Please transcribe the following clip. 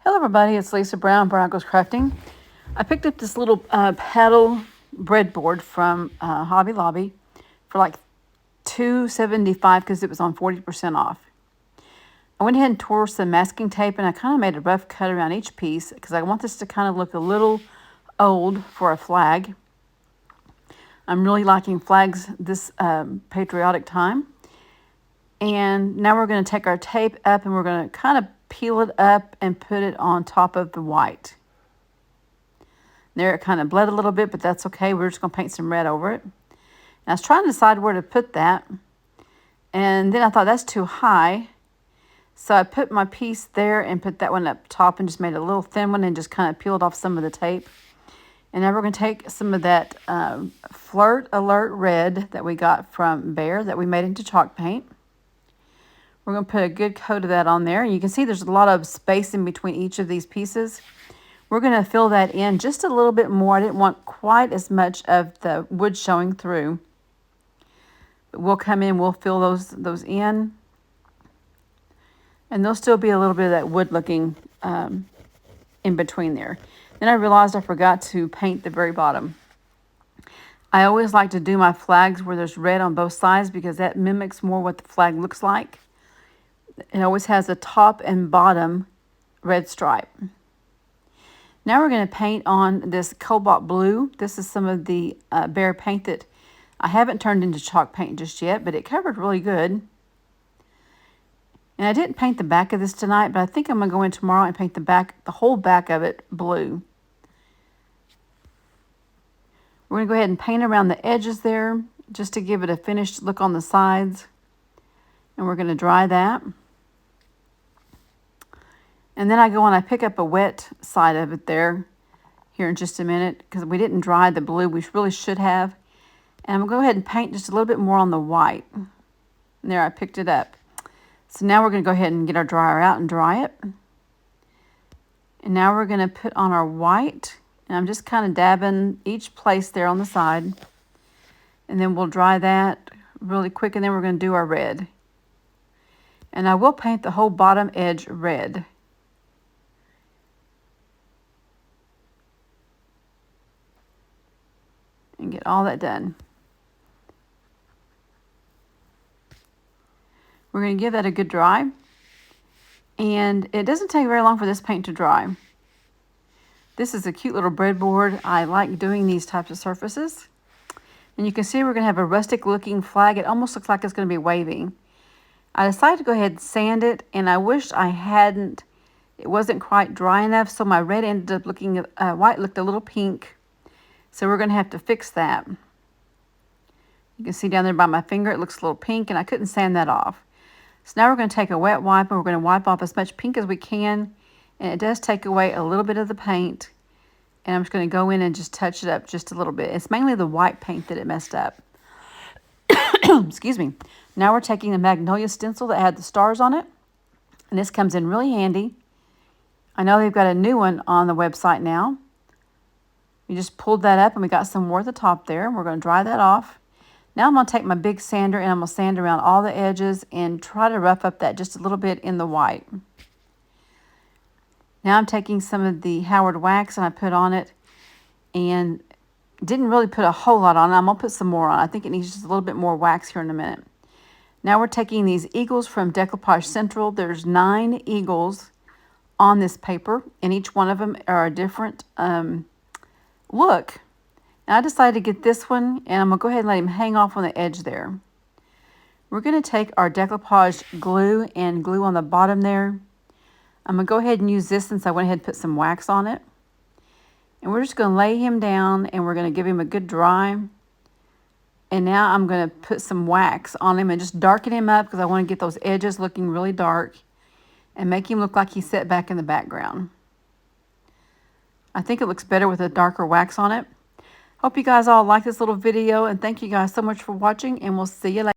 Hello everybody, it's Lisa Brown, Brown Goes Crafting. I picked up this little paddle breadboard from Hobby Lobby for like $2.75 because it was on 40% off. I went ahead and tore some masking tape and I kind of made a rough cut around each piece because I want this to kind of look a little old for a flag. I'm really liking flags this patriotic time. And now we're going to take our tape up and we're going to kind of peel it up and put it on top of the white. There, it kind of bled a little bit, but that's okay. We're just going to paint some red over it. And I was trying to decide where to put that. And then I thought that's too high. So I put my piece there and put that one up top and just made a little thin one and just kind of peeled off some of the tape. And now we're going to take some of that Flirt Alert red that we got from Bear that we made into chalk paint. We're going to put a good coat of that on there. And you can see there's a lot of space in between each of these pieces. We're going to fill that in just a little bit more. I didn't want quite as much of the wood showing through. But we'll come in, we'll fill those in. And there'll still be a little bit of that wood looking in between there. Then I realized I forgot to paint the very bottom. I always like to do my flags where there's red on both sides because that mimics more what the flag looks like. It always has a top and bottom red stripe. Now we're going to paint on this cobalt blue. This is some of the Bear paint that I haven't turned into chalk paint just yet, but it covered really good. And I didn't paint the back of this tonight, but I think I'm going to go in tomorrow and paint the whole back of it blue. We're going to go ahead and paint around the edges there just to give it a finished look on the sides. And we're going to dry that. And then I go and I pick up a wet side of it there here in just a minute because we didn't dry the blue. We really should have. And I'm going to go ahead and paint just a little bit more on the white. And there, I picked it up. So now we're going to go ahead and get our dryer out and dry it. And now we're going to put on our white. And I'm just kind of dabbing each place there on the side. And then we'll dry that really quick. And then we're going to do our red. And I will paint the whole bottom edge red. And get all that done. We're going to give that a good dry. And it doesn't take very long for this paint to dry. This is a cute little breadboard. I like doing these types of surfaces. And you can see we're going to have a rustic looking flag. It almost looks like it's going to be waving. I decided to go ahead and sand it, and I wish I hadn't. It wasn't quite dry enough, so my red ended up looking, white looked a little pink. So we're going to have to fix that. You can see down there by my finger, it looks a little pink, and I couldn't sand that off. So now we're going to take a wet wipe, and we're going to wipe off as much pink as we can. And it does take away a little bit of the paint. And I'm just going to go in and just touch it up just a little bit. It's mainly the white paint that it messed up. Excuse me. Now we're taking the magnolia stencil that had the stars on it. And this comes in really handy. I know they've got a new one on the website now. We just pulled that up and we got some more at the top there. We're going to dry that off. Now I'm going to take my big sander and I'm going to sand around all the edges and try to rough up that just a little bit in the white. Now I'm taking some of the Howard wax and I put on it and didn't really put a whole lot on it. I'm going to put some more on. I think it needs just a little bit more wax here in a minute. Now we're taking these eagles from Decoupage Central. There's 9 eagles on this paper and each one of them are a different look. And I decided to get this one and I'm going to go ahead and let him hang off on the edge there. We're going to take our decoupage glue and glue on the bottom there. I'm going to go ahead and use this since I went ahead and put some wax on it. And we're just going to lay him down and we're going to give him a good dry. And now I'm going to put some wax on him and just darken him up because I want to get those edges looking really dark and make him look like he's set back in the background. I think it looks better with a darker wax on it. Hope you guys all like this little video and thank you guys so much for watching and we'll see you later.